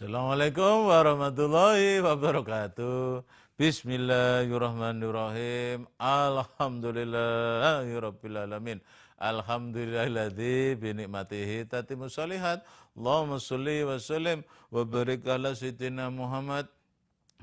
Assalamualaikum warahmatullahi wabarakatuh. Bismillahirrahmanirrahim. Alhamdulillahirabbil alamin. Alhamdulillahilladzi bi ni'matihi tatimmus shalihat. Allahumma sholli wa sallim wa barik ala sayyidina Muhammad.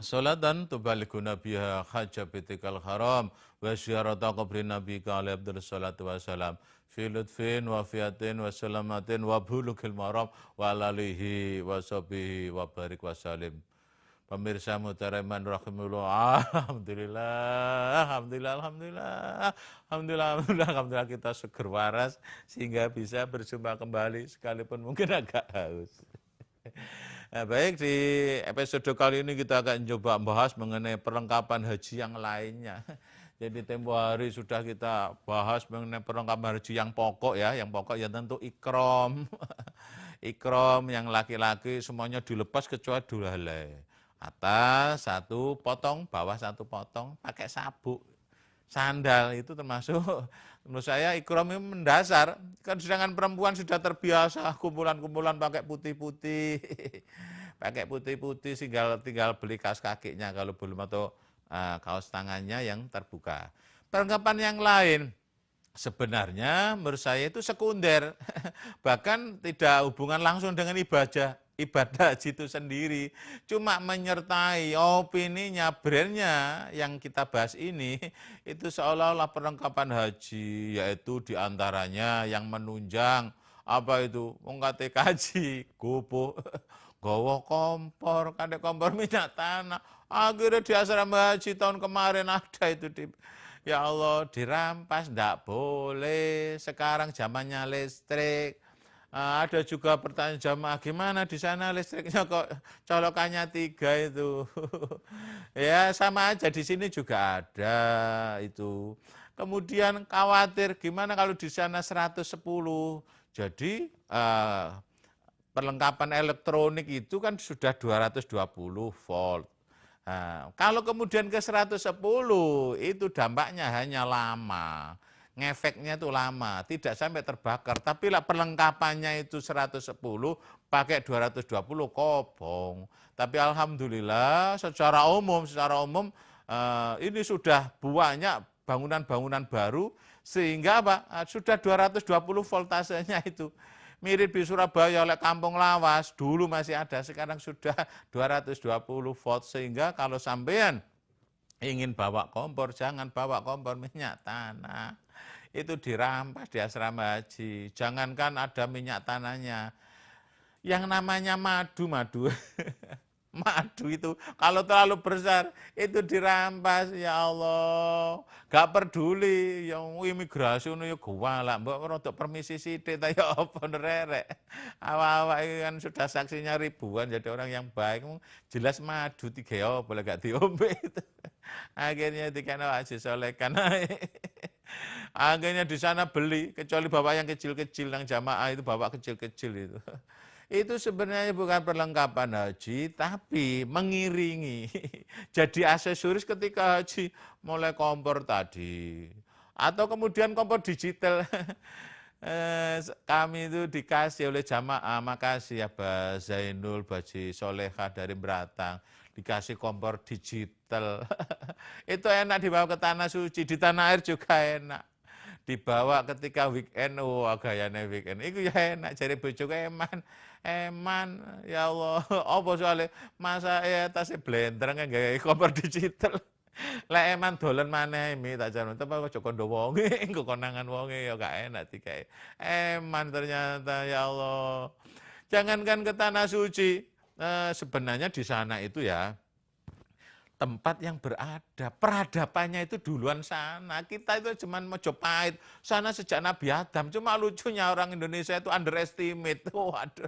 Salatan tubalighuna biha hajabitikal haram wa syarata qabri nabika alaihi abdul salatu wassalam fi lutfin wa fiatin wa salamatin wa bulughil maram wa alihi wa sahbihi wa barik wa salim. Pemirsa Muhtaraman rahimullah, alhamdulillah kita seger waras sehingga bisa berjumpa kembali sekalipun mungkin agak haus. Nah, baik, di episode kali ini kita akan coba bahas mengenai perlengkapan haji yang lainnya. Jadi tempo hari sudah kita bahas mengenai perlengkapan haji yang pokok ya tentu ikram. Ikram yang laki-laki semuanya dilepas kecuali dua helai. Atas satu potong, bawah satu potong, pakai sabuk. Sandal itu termasuk menurut saya ikram ini mendasar. Kan sedangkan perempuan sudah terbiasa kumpulan-kumpulan pakai putih-putih. Pakai putih-putih tinggal beli kaos kakinya kalau belum atau kaos tangannya yang terbuka. Perlengkapan yang lain sebenarnya menurut saya itu sekunder. Bahkan tidak hubungan langsung dengan ibadah haji itu sendiri, cuma menyertai opininya brandnya yang kita bahas ini, itu seolah-olah perlengkapan haji, yaitu diantaranya yang menunjang, apa itu, mengkate kaji, gopo, gowo kompor, kadek kompor minyak tanah, akhirnya di asrama haji tahun kemarin ada itu, ya Allah dirampas, ndak boleh, sekarang zamannya listrik. Ada juga pertanyaan jamaah, gimana di sana listriknya kok colokannya 3 itu. Ya sama aja di sini juga ada itu. Kemudian khawatir gimana kalau di sana 110. Jadi perlengkapan elektronik itu kan sudah 220 volt. Nah, kalau kemudian ke 110 itu dampaknya hanya lama. Ngefeknya itu lama, tidak sampai terbakar. Tapi lah perlengkapannya itu 110, pakai 220 kobong. Tapi alhamdulillah secara umum ini sudah banyak bangunan-bangunan baru sehingga apa? Sudah 220 voltasenya itu. Mirip di Surabaya oleh Kampung Lawas, dulu masih ada, sekarang sudah 220 volt sehingga kalau sampean ingin bawa kompor, jangan bawa kompor minyak tanah. Itu dirampas di asrama haji. Jangankan ada minyak tanahnya. Yang namanya madu. Madu itu kalau terlalu besar itu dirampas, ya Allah. Gak peduli yang imigrasi itu ya gawala, mbak untuk permisi sithik ta ya apa nerek. Awak-awak kan sudah saksinya ribuan, jadi orang yang baik jelas madu 3 ya boleh gak diombe itu. Akhirnya dikena Haji Solekan. Akhirnya di sana beli, kecuali bapak yang kecil-kecil, yang jamaah itu bapak kecil-kecil itu. Itu sebenarnya bukan perlengkapan haji, tapi mengiringi. Jadi aksesoris ketika haji, mulai kompor tadi. Atau kemudian kompor digital. Kami itu dikasih oleh jamaah, makasih ya Mbak Zainul, Baji Soleha dari Beratang. Dikasih kompor digital. Itu enak dibawa ke tanah suci, di tanah air juga enak. Dibawa ketika weekend, gayane weekend. Itu ya enak, jari bojoku eman, ya Allah. Apa soalnya masa tasnya blender kan gaya kompor digital. Lah eman dolen maneh mi tak jan tapi aja kondo wonge, engko konangan wonge ya gak enak digawe. Eman ternyata ya Allah. Jangankan ke tanah suci, sebenarnya di sana itu ya tempat yang beradab, peradabannya itu duluan sana. Kita itu cuma Mojopahit, sana sejak Nabi Adam. Cuma lucunya orang Indonesia itu underestimate. Waduh.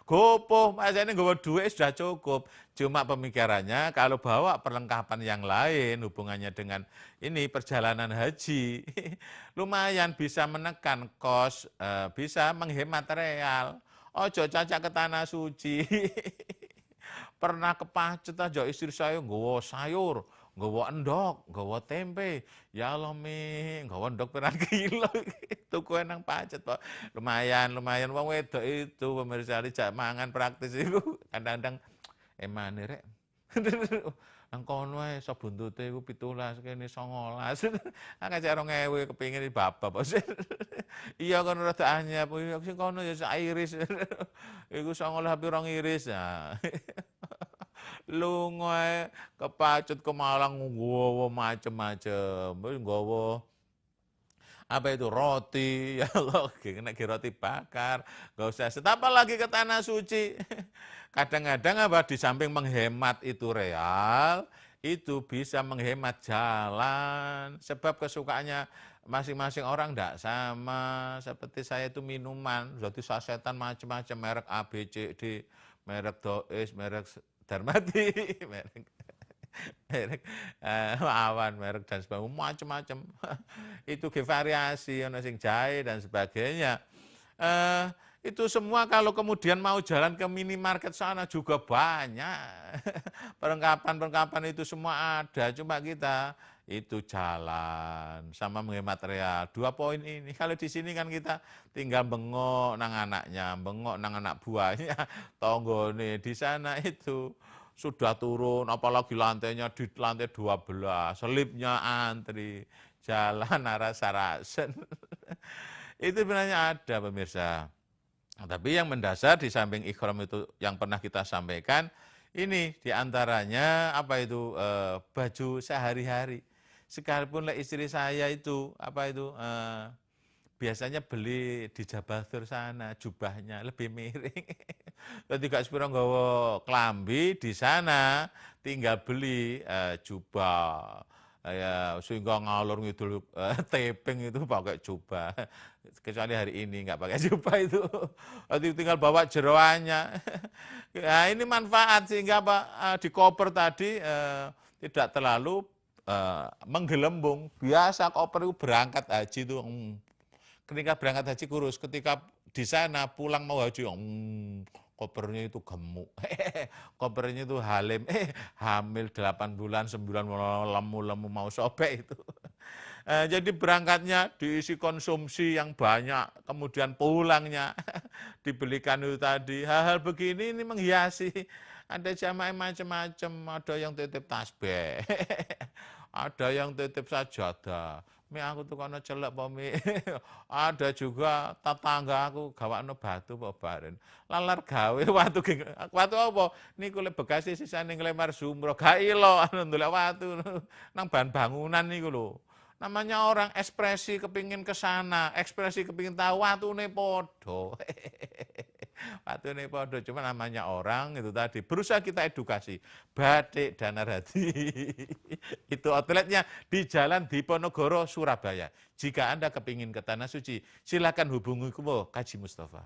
Gopoh, masanya bawa duit sudah cukup. Cuma pemikirannya kalau bawa perlengkapan yang lain hubungannya dengan ini perjalanan haji, lumayan bisa menekan kos, bisa menghemat real. Ojo cacak ke tanah suci. Pernah kepacet aja istri saya nggawa sayur, nggawa endok, nggawa tempe. Ya Allah Mi, nggawa endok pirang kilo tuku nang Pacet Pak. Lumayan wong wedok itu pemirsa jak mangan praktis iku kadang-kadang emane rek. Nang kono ae sop buntute iku 17 kene 19. Ngajak 2000 kepengin bapak bos. Iya kono rada anyep, sing kono ya sak iris. Iku 19 pirang iris. Nah. Lunga ae ke Pacet ke Malang nggawa macem-macem. Nggawa apa itu roti, ya Allah, kena roti bakar, nggak usah setapa lagi ke tanah suci. Kadang-kadang apa di samping menghemat itu real, itu bisa menghemat jalan, sebab kesukaannya masing-masing orang tidak sama. Seperti saya itu minuman, jadi sasetan macam-macam, merek A, B, C, D, merek Dois, merek Darmati, merek Awan, merek dan sebagainya, macam-macam. Itu ke variasi, ono sing jahe dan sebagainya. Itu semua kalau kemudian mau jalan ke minimarket sana juga banyak. Perlengkapan-perlengkapan itu semua ada, cuma kita itu jalan sama menghemat real. 2 poin ini. Kalau di sini kan kita tinggal bengok nang anaknya, bengok nang anak buahnya, tonggone. Di sana itu sudah turun, apalagi lantainya di lantai 12, selipnya antri, jalan arah Sarasen. Itu sebenarnya ada pemirsa. Nah, tapi yang mendasar di samping ikhram itu yang pernah kita sampaikan, ini diantaranya apa itu baju sehari-hari. Sekalipun istri saya itu apa itu biasanya beli di Jabatur sana, jubahnya lebih miring. Jadi gak sepiro nggawa klambi di sana, tinggal beli jubah. Ya sehingga ngalor ngidul taping itu pakai jubah. Kecuali hari ini nggak pakai jubah itu. Nanti tinggal bawa jeroannya. Nah, ini manfaat sehingga di koper tadi tidak terlalu menggelembung. Biasa koper itu berangkat haji itu ketika berangkat haji kurus, ketika di sana pulang mau haji kopernya itu gemuk. Kopernya itu hamil 8 bulan, 9 bulan, lemu-lemu mau sobek itu. Jadi berangkatnya diisi konsumsi yang banyak, kemudian pulangnya dibelikan itu tadi. Hal-hal begini ini menghiasi. Ada jamaah macam-macam, ada yang titip tasbih, ada yang titip sajadah. Mi aku tuh kono celek po mi. Ada juga tetangga aku gawakno batu po baren. Lalar gawe watu apa? Niku lek bekas sisane nglemar sumro gak ilo ndelok watu nang bahan bangunan niku lho. Namanya orang ekspresi kepingin ke sana, ekspresi kepingin tahu watune podo. Watune podo, cuma namanya orang itu tadi. Berusaha kita edukasi. Batik Danarati. Itu outletnya di Jalan Diponegoro, Surabaya. Jika Anda kepingin ke Tanah Suci, silakan hubungi Kaji Mustafa.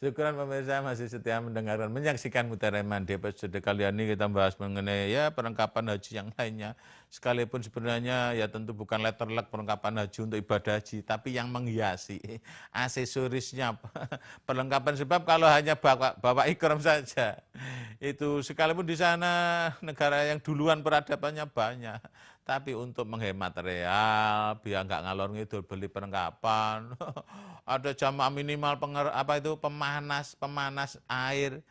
Syukuran pemirsa masih setia mendengarkan, menyaksikan Mutiara Iman di episode kali ini kita bahas mengenai ya perlengkapan haji yang lainnya. Sekalipun sebenarnya ya tentu bukan letterlek perlengkapan haji untuk ibadah haji, tapi yang menghiasi aksesorisnya, perlengkapan. Sebab kalau hanya bawa ikram saja, itu sekalipun di sana negara yang duluan peradabannya banyak. Tapi untuk menghemat real, biar nggak ngalor ngidul beli perlengkapan, ada jamaah minimal pemanas air,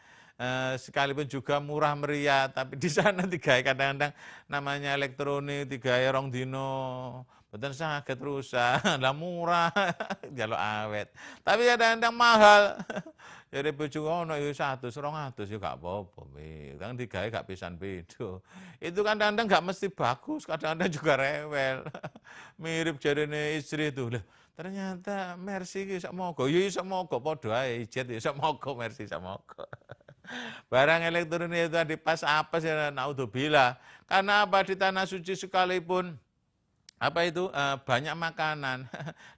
sekalipun juga murah meriah, tapi di sana tiga kadang-kadang namanya elektronik, 3 rong dino, betul sakit rusak, lah murah, jalur awet, tapi kadang-kadang mahal. Jadi bojo ono ya 100, 200 ya gak apa-apa, kan digawe gak pisan beda. Itu kadang-kadang gak mesti bagus, kadang-kadang juga rewel. Mirip jarene istri itu. Lah, ternyata Mercy iki sak moga, ya iso moga padha ae, ijet ya iso moga Mercy sak moga. Barang elektronik itu tadi pas apes ya naudzubillah. Karena apa di tanah suci sekalipun apa itu banyak makanan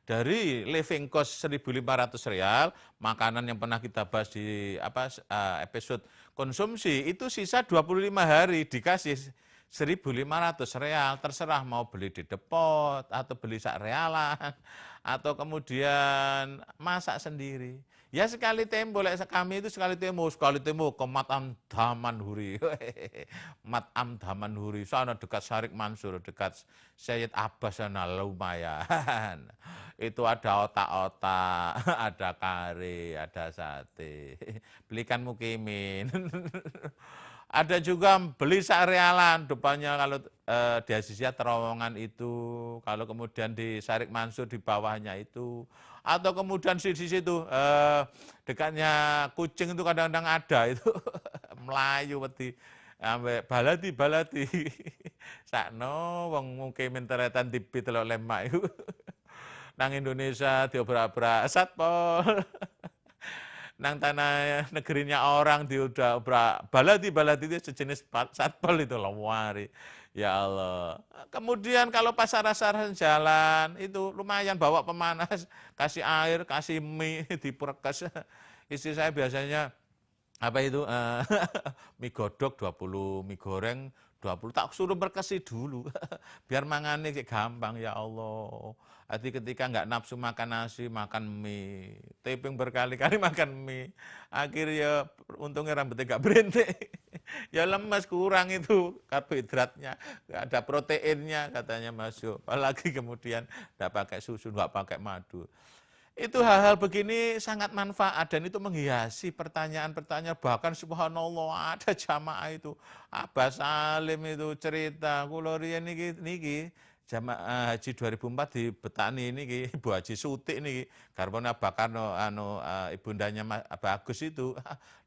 dari living cost 1.500 real, makanan yang pernah kita bahas di episode konsumsi itu sisa 25 hari dikasih 1.500 real, terserah mau beli di depot atau beli sak realan atau kemudian masak sendiri. Ya sekali tempo, kami itu sekali temu ke Matam Damanhuri. Matam Damanhuri, sana dekat Syarik Mansur, dekat Syed Abbas sana lumayan. Itu ada otak-otak, ada kare, ada sate. Belikan mukimin. Ada juga beli sarealan, depannya kalau di Azizia terowongan itu, kalau kemudian di Syarik Mansur di bawahnya itu, atau kemudian di situ dekatnya Kucing itu kadang-kadang ada itu Melayu peti sampai balati sakno wong mukimin teretan tipi telok lemak itu nang Indonesia diobrak-obrak satpol nang tanah negerinya orang diobrak balati itu sejenis satpol itu lawari. Ya Allah. Kemudian kalau pasaran jalan itu lumayan bawa pemanas, kasih air, kasih mie diperkes. Istri saya biasanya apa itu mie godok 20, mie goreng 20, tak suruh berkesi dulu biar mangannya gampang. Ya Allah. Hati ketika nggak nafsu makan nasi, makan mie, taping berkali-kali makan mie, akhirnya untungnya rambutnya nggak berhenti. Ya lemas, kurang itu karbohidratnya, nggak ada proteinnya katanya masuk. Apalagi kemudian nggak pakai susu, nggak pakai madu. Itu hal-hal begini sangat manfaat dan itu menghiasi pertanyaan-pertanyaan. Bahkan subhanallah ada jamaah itu. Abah Salim itu cerita, kula riyen niki jamaah haji 2004 di Betani ini Ibu Haji Sutik niki karena bakar ibundanya Bagus itu.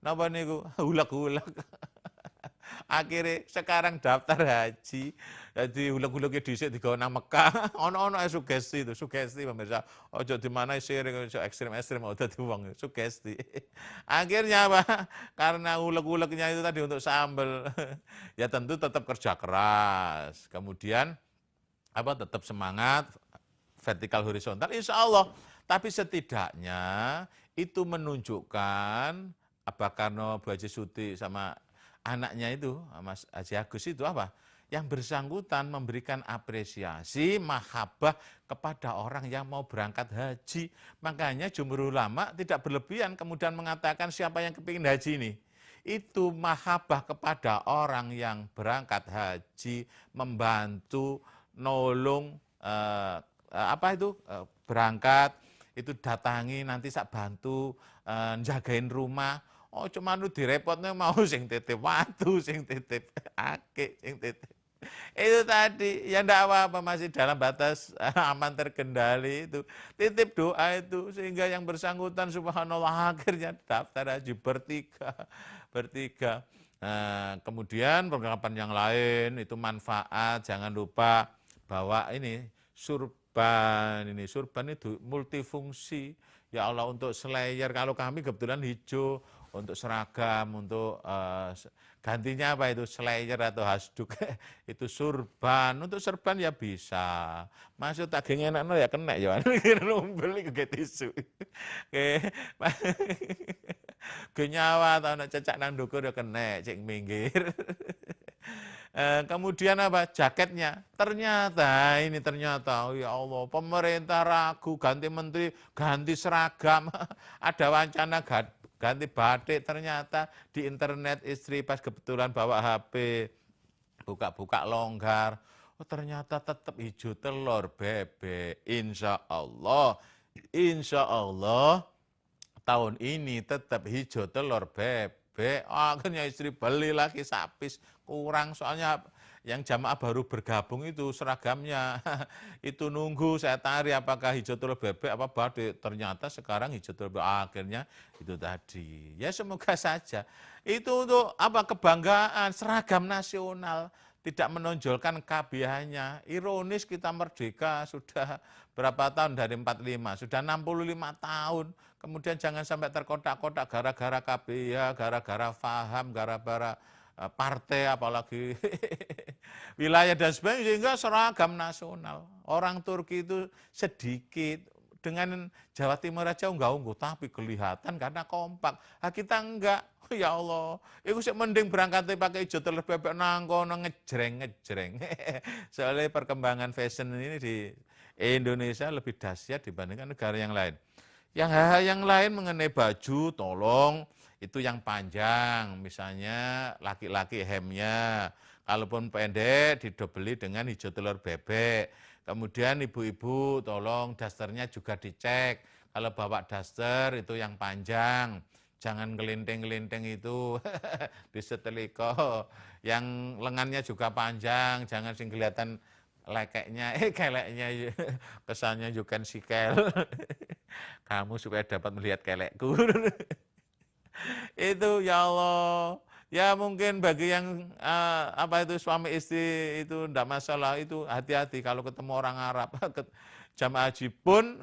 Napa niku hulak-hulak. Akhirnya sekarang daftar haji, jadi hulak-hulaknya dhisik digawe nang Mekah, ono-ono sugesti pemirsa. Ojo di mana sharing ekstrim-ekstrim mau dadi wong sugesti. Akhirnya apa? Karena hulak-hulaknya itu tadi untuk sambel. Ya tentu tetap kerja keras. Kemudian apa tetap semangat vertikal horizontal insya Allah. Tapi setidaknya itu menunjukkan apa karena Bu Haji Suti sama anaknya itu, Mas Haji Agus itu apa? Yang bersangkutan memberikan apresiasi, mahabbah kepada orang yang mau berangkat haji. Makanya jumhur ulama tidak berlebihan kemudian mengatakan siapa yang kepingin haji ini. Itu mahabbah kepada orang yang berangkat haji, membantu, nolong, berangkat, itu datangi nanti sak bantu, jagain rumah. Oh cuma lu direpotnya mau sing titip watu, sing titip akik, sing titip. Itu tadi, ya enggak apa-apa masih dalam batas aman terkendali itu. Titip doa itu sehingga yang bersangkutan subhanallah akhirnya daftar haji bertiga. Nah, kemudian perlengkapan yang lain itu manfaat, jangan lupa bawa ini surban itu multifungsi. Ya Allah untuk slayer, kalau kami kebetulan hijau, untuk seragam, untuk gantinya apa itu slayer atau hasduk itu surban. Untuk serban ya bisa. Masuk daging enak ya kena ya. Beli ke tisu. Genyawa atau nak cecak nang dukur ya kena cek minggir. Kemudian apa? Jaketnya. Ternyata oh ya Allah, pemerintah ragu ganti menteri, ganti seragam. Ada wacana ganti batik, ternyata di internet istri pas kebetulan bawa HP, buka-buka longgar, oh ternyata tetap hijau telur bebek. Insya Allah tahun ini tetap hijau telur bebek. Akhirnya istri beli lagi sapis, kurang soalnya yang jamaah baru bergabung itu seragamnya itu nunggu saya tarik apakah hijau telur bebek apa batik, ternyata sekarang hijau telur bebek. Akhirnya itu tadi ya semoga saja itu untuk apa kebanggaan seragam nasional tidak menonjolkan KBH-nya. Ironis kita merdeka sudah berapa tahun dari 45, sudah 65 tahun. Kemudian jangan sampai terkotak-kotak gara-gara KBH, gara-gara paham, gara-gara partai apalagi wilayah dan sebagainya, sehingga seragam nasional. Orang Turki itu sedikit, dengan Jawa Timur aja unggah-ungguh, tapi kelihatan karena kompak. Nah, kita enggak. Ya Allah, itu sih mending berangkatnya pakai hijau telur bebek nangkono ngejreng-ngejreng. Soalnya perkembangan fashion ini di Indonesia lebih dahsyat dibandingkan negara yang lain. Yang hal yang lain mengenai baju, tolong itu yang panjang, misalnya laki-laki hemnya, kalaupun pendek didobeli dengan hijau telur bebek. Kemudian ibu-ibu tolong dasternya juga dicek, kalau bawa daster itu yang panjang. Jangan kelinting-kelinting itu diseteliko. Yang lengannya juga panjang, jangan sing kelihatan lekeknya, keleknya, kesannya juga sikel. Kamu supaya dapat melihat kelekku. Itu ya Allah. Ya mungkin bagi yang apa itu suami istri itu enggak masalah, itu hati-hati kalau ketemu orang Arab. Jamaah haji pun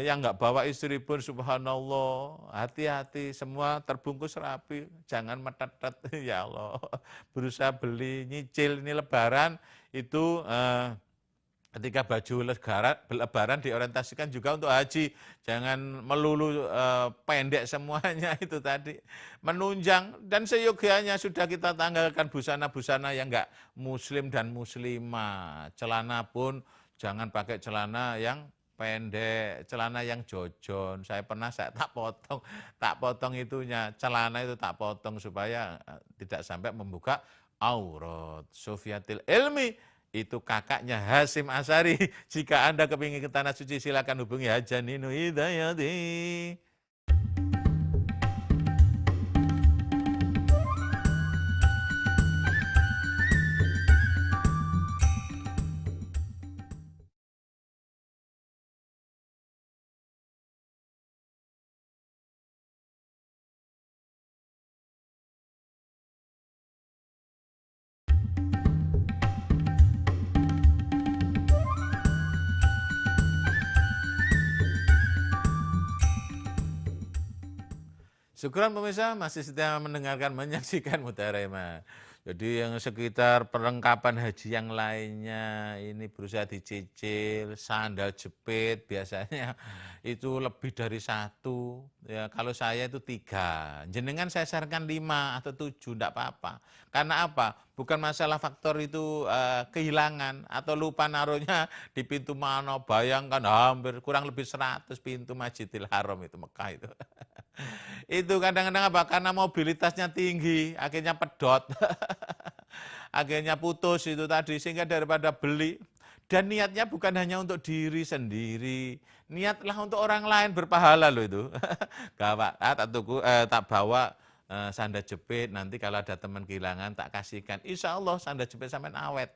yang enggak bawa istri pun subhanallah, hati-hati, semua terbungkus rapi, jangan metetet. Ya Allah, berusaha beli, nyicil. Ini lebaran itu ketika baju lebaran diorientasikan juga untuk haji, jangan melulu pendek semuanya, itu tadi menunjang. Dan seyogianya sudah kita tanggalkan busana-busana yang enggak muslim dan muslimah. Celana pun jangan pakai celana yang pendek, celana yang jojon. Saya pernah tak potong itunya, celana itu tak potong supaya tidak sampai membuka aurat. Sufyatil Ilmi itu kakaknya Hasyim Asy'ari. Jika Anda kepingin ke Tanah Suci, silakan hubungi Haja Ninu Hidayati. Syukuran pemirsa masih setia mendengarkan, menyaksikan Mutiara Hikmah. Jadi yang sekitar perlengkapan haji yang lainnya ini berusaha dicicil, sandal jepit biasanya itu lebih dari 1. Ya, kalau saya itu 3. Jenengan saya sarankan 5 atau 7, enggak apa-apa. Karena apa? Bukan masalah faktor itu kehilangan atau lupa naruhnya di pintu mana. Bayangkan hampir kurang lebih 100 pintu Masjidil Haram itu, Mekah itu. Itu kadang-kadang apa? Karena mobilitasnya tinggi, akhirnya pedot, akhirnya putus itu tadi, sehingga daripada beli. Dan niatnya bukan hanya untuk diri sendiri, niatlah untuk orang lain, berpahala loh itu. Gawat, tak bawa sandal jepit, nanti kalau ada teman kehilangan tak kasihkan. Insya Allah sandal jepit sampai awet.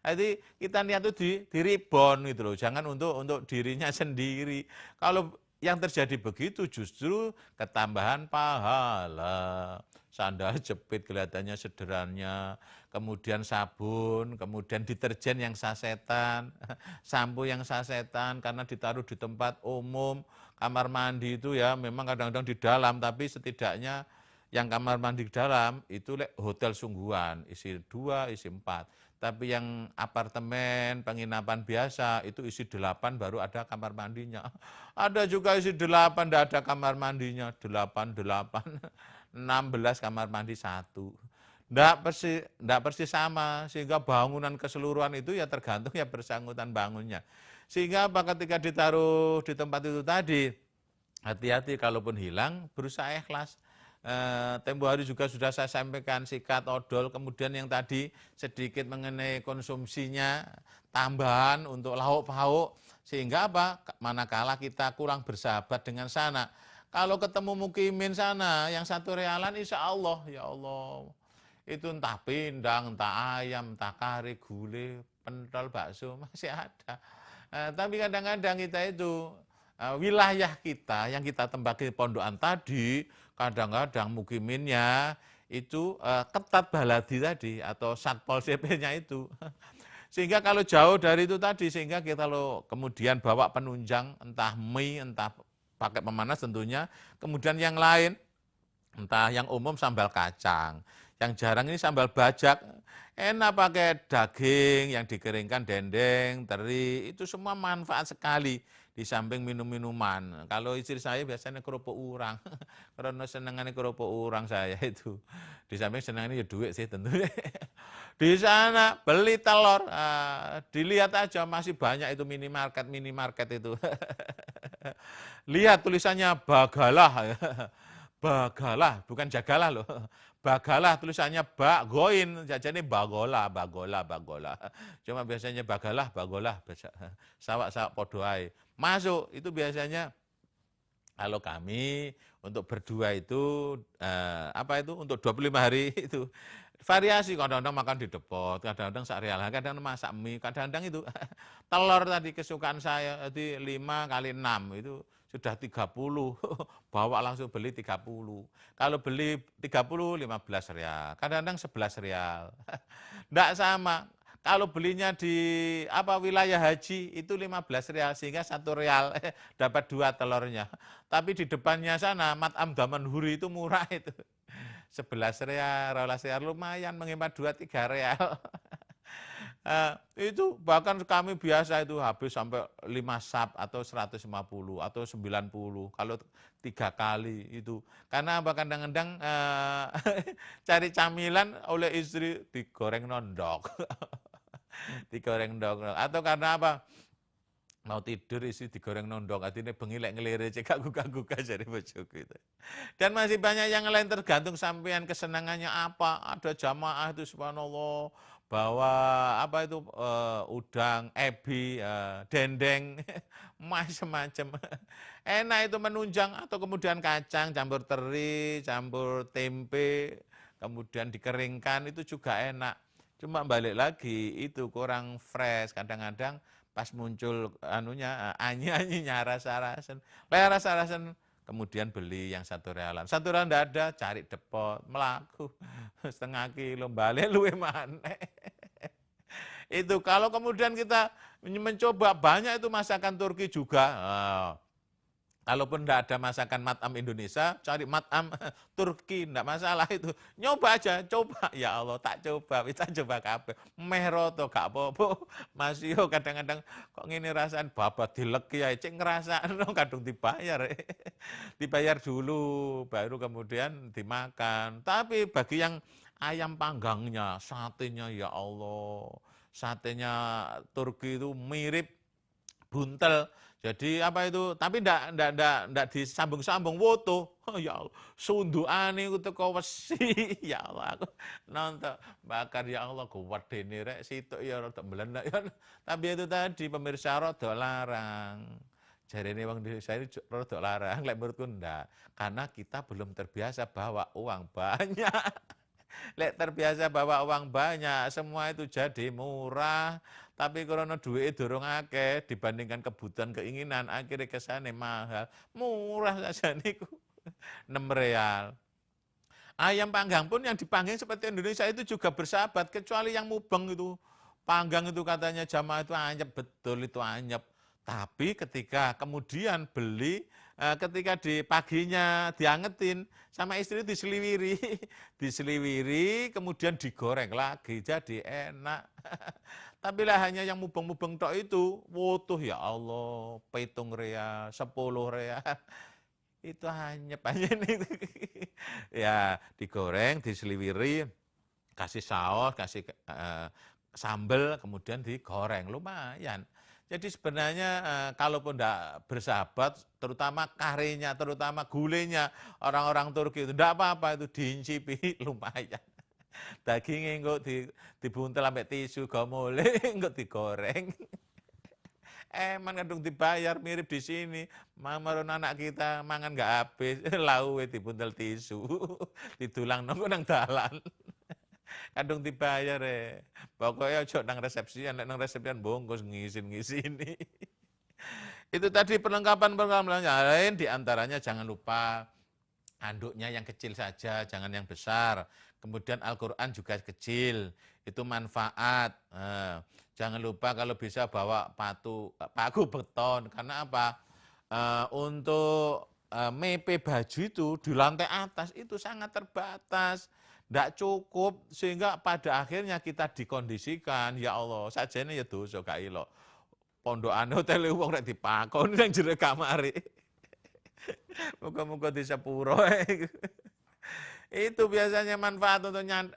Jadi kita niat itu di ribon gitu loh, jangan untuk dirinya sendiri. Kalau yang terjadi begitu justru ketambahan pahala. Sandal jepit kelihatannya sederhananya, kemudian sabun, kemudian deterjen yang sasetan, sampo yang sasetan karena ditaruh di tempat umum. Kamar mandi itu ya memang kadang-kadang di dalam, tapi setidaknya yang kamar mandi di dalam itu hotel sungguhan, isi 2, isi 4. Tapi yang apartemen, penginapan biasa, itu isi 8 baru ada kamar mandinya. Ada juga isi 8, tidak ada kamar mandinya. 8, 16 kamar mandi 1. Tidak persis sama, sehingga bangunan keseluruhan itu ya tergantung ya bersangkutan bangunnya. Sehingga apa, ketika ditaruh di tempat itu tadi, hati-hati kalaupun hilang, berusaha ikhlas. Tempo hari juga sudah saya sampaikan sikat, odol, kemudian yang tadi sedikit mengenai konsumsinya, tambahan untuk lauk pauk, sehingga apa, manakala kita kurang bersahabat dengan sana, kalau ketemu mukimin sana yang 1 realan, insya Allah, ya Allah, itu entah pindang, entah ayam, entah kari, gulai, pentol, bakso, masih ada. Tapi kadang-kadang kita itu, wilayah kita yang kita tempati pondokan tadi, kadang-kadang mukiminnya itu ketat baladi tadi atau Satpol PP-nya itu. Sehingga kalau jauh dari itu tadi, sehingga kita lo kemudian bawa penunjang, entah mie, entah pakai pemanas tentunya, kemudian yang lain, entah yang umum sambal kacang, yang jarang ini sambal bajak, enak pakai daging yang dikeringkan, dendeng, teri, itu semua manfaat sekali. Di samping minum-minuman. Kalau istri saya biasanya kerupuk urang. Karena senengannya kerupuk urang saya itu. Di samping senengannya ya duit sih tentu. Di sana beli telur, dilihat aja masih banyak itu minimarket itu. Lihat tulisannya Bagalah. Bagalah, bukan jagalah loh. Bagalah tulisannya goin, jajane bagola. Cuma biasanya bagalah. Sawak podo ae. Masuk, itu biasanya kalau kami untuk berdua itu, untuk 25 hari itu, variasi, kadang-kadang makan di depot, kadang-kadang sak-real, kadang-kadang masak mie, kadang-kadang itu telur tadi kesukaan saya, itu 5 kali 6, itu sudah 30, bawa langsung beli 30. Kalau beli 30, 15 real, kadang-kadang 11 real. Enggak sama. Kalau belinya di wilayah haji itu 15 real, sehingga 1 real dapat 2 telurnya. Tapi di depannya sana, Mat'am Damanhuri itu murah itu. 11 real, 12 real, lumayan menghemat 2-3 real. Itu bahkan kami biasa itu habis sampai 5 sap atau 150 atau 90 kalau 3 kali itu. Karena kadang-kadang cari camilan oleh istri digoreng nondok. Digoreng nondok. Atau karena apa? Mau tidur isi digoreng nondok, artinya bengi lek ngelire cek gugah-gugah jadi bojoku itu. Dan masih banyak yang lain tergantung sampean kesenangannya apa. Ada jamaah itu subhanallah bawa udang, ebi, dendeng, macam-macam. Enak itu menunjang, atau kemudian kacang, campur teri, campur tempe, kemudian dikeringkan, itu juga enak. Cuma balik lagi itu kurang fresh, kadang-kadang pas muncul anyi-anyinya rasa-rasen, kemudian beli yang 1 realan. 1 real enggak ada, cari depot, melaku setengah kilo, balik luwe maneh. Itu kalau kemudian kita mencoba banyak itu masakan Turki juga. Kalaupun enggak ada masakan Mat'am Indonesia, cari Mat'am Turki, enggak masalah itu. Nyoba aja, coba. Ya Allah, tak coba, kita coba kabeh. Meh roto gak apa-apa. Masih kadang-kadang kok ngene rasaan babat dileki ae, cek ngrasakno kadung dibayar. Dibayar dulu, baru kemudian dimakan. Tapi bagi yang ayam panggangnya, satenya ya Allah. Satenya Turki itu mirip buntel. Jadi tapi ndak disambung-sambung woto. Oh, ya Allah, sundukane ku teko wesi. Ya Allah, aku nonton bakar ya Allah kuwedene rek situk ya rada mblenek ya. Tapi itu tadi pemirsa rada larang. Jarene wong Indonesia ini rada larang, lek menurutku ndak. Karena kita belum terbiasa bawa uang banyak. Lek terbiasa bawa uang banyak, semua itu jadi murah. Tapi karena duit durung akeh dibandingkan kebutuhan keinginan, akhirnya kesane mahal. Murah saja niku. 6 real. Ayam panggang pun yang dipanggang seperti Indonesia itu juga bersahabat, kecuali yang mubeng itu. Panggang itu katanya jamaah itu anyep, betul itu anyep. Tapi ketika kemudian beli, ketika di paginya diangetin, sama istri diseliwiri, kemudian digoreng lagi, jadi enak. Tapi lah hanya yang mubeng-mubeng tok itu, wutuh ya Allah, 7 real, 10 real. Itu hanya itu. Ya, digoreng, diseliwiri, kasih saus, kasih sambal, kemudian digoreng, lumayan. Jadi sebenarnya kalaupun tidak bersahabat, terutama karinya, terutama gulenya, orang-orang Turki itu tidak apa-apa, itu diincipi lumayan. Dagingnya enggak dibuntel sampai tisu, gak boleh, enggak digoreng. Emang kadung dibayar, mirip di sini. Mamaron anak kita mangan gak habis, lauwe dibuntel tisu, ditulang nongko nang dalan. Kadung dibayar pokoknya ojo nang resepsian, nang resepsian bungkus ngisini. Itu tadi perlengkapan lain, diantaranya jangan lupa anduknya yang kecil saja, jangan yang besar. Kemudian Al-Quran juga kecil, itu manfaat. Jangan lupa kalau bisa bawa paku beton, karena apa? Untuk mepe baju itu di lantai atas itu sangat terbatas, tidak cukup, sehingga pada akhirnya kita dikondisikan, ya Allah, saja ini ya dosa gak ilok. Pondokane hotel wong rek dipakoni nang jero kamare. Muga-muga di sepuro. Itu biasanya manfaat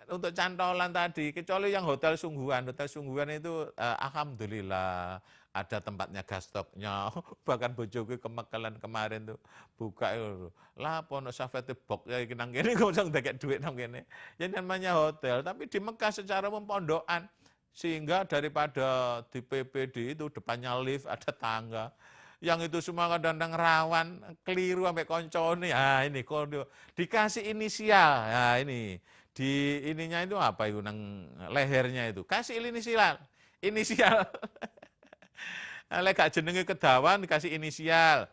untuk cantolan tadi. Kecuali yang hotel sungguhan. Hotel sungguhan itu alhamdulillah ada tempatnya gas stoknya. Bahkan bojoku kemekelan kemarin tuh buka itu. Lah pono safete box ya iki nang kene kok usah ndekek dhuwit nang kene. Ya namanya hotel, tapi di Mekah secara umum pondokan. Sehingga daripada di PPD itu depannya lift ada tangga. Yang itu semua kadang-kadang rawan, keliru sampai koncone. Ini kode dikasih inisial. Ini di ininya itu apa itu nang lehernya itu. Kasih inisial. Inisial. Lek gak jenenge kedawan dikasih inisial.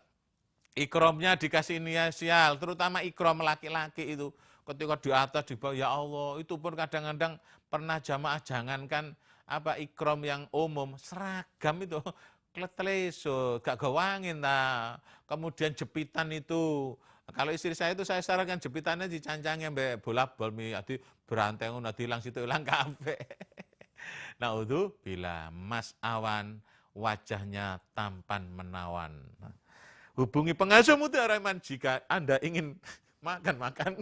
Ikromnya dikasih inisial, terutama ikrom laki-laki itu. Ketika di atas di bawah, ya Allah, itu pun kadang-kadang pernah jamaah jangankan ikrom yang umum, seragam itu kletleso, gak gawangin nah. Kemudian jepitan itu, kalau istri saya itu saya sarankan jepitannya dicancangnya mbak bola bol adi berantai ngono hilang situ hilang kabeh. Nah itu bila Mas Awan wajahnya tampan menawan. Hubungi pengasuh Mutiara Iman jika Anda ingin makan-makan.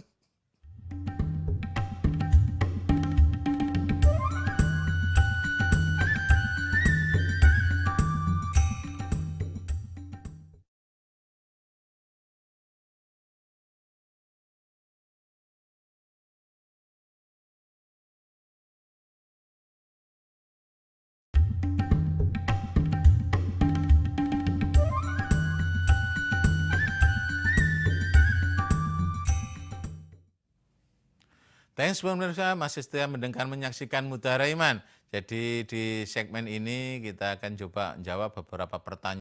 Thanks pemirsa, masih setia menyaksikan Mutiara Iman. Jadi di segmen ini kita akan coba menjawab beberapa pertanyaan.